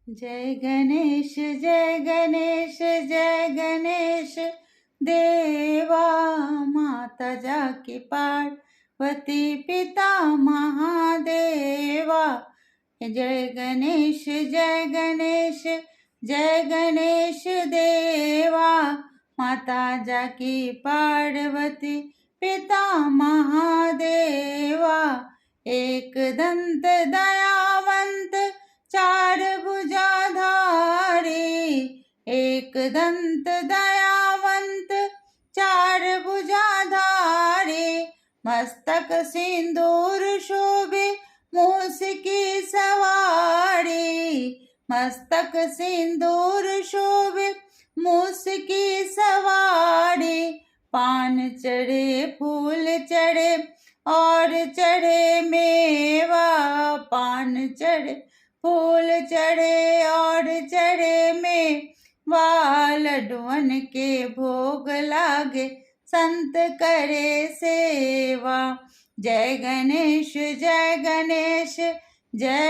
जय गणेश देवा। माता जाकी पार्वती पिता महादेवा। जय गणेश देवा। माता जाकी पार्वती पिता महादेवा। एक दंत दयावंत चार भुजाधारी। एक दंत दयावंत चार भुजाधारी। मस्तक सिंदूर शोभे मूस की सवारी। मस्तक सिंदूर शोभे मूस की सवारी। पान चढ़े फूल चढ़े और चढ़े मेवा। पान चढ़े फूल चढ़े और चढ़े मेवा। लड्डुअन के भोग लागे संत करे सेवा। जय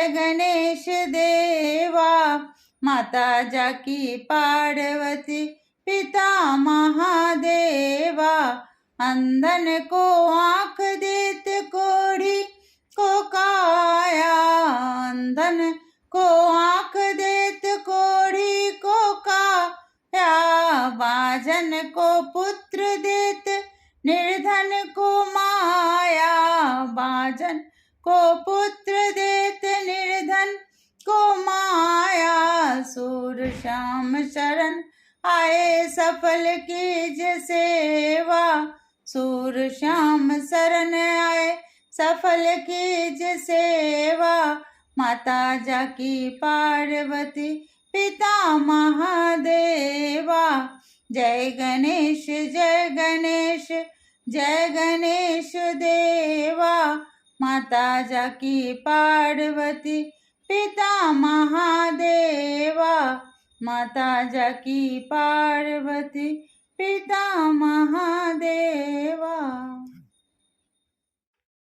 गणेश देवा। माता जाकी पार्वती पिता महादेवा। अंधन को आँख देत कोढ़ी को काया। अंधन को आँख देत कोढ़ी को काया। बाजन को पुत्र देत निर्धन को माया। बाजन को पुत्र देत निर्धन को माया। सूर श्याम शरण आए सफल कीज सेवा। सूर श्याम शरण आए सफल कीज सेवा। माता जाकी पार्वती पिता महादेवा। जय गणेश देवा। माता जाकी पार्वती पिता महादेवा। माता जाकी पार्वती पिता महादेवा।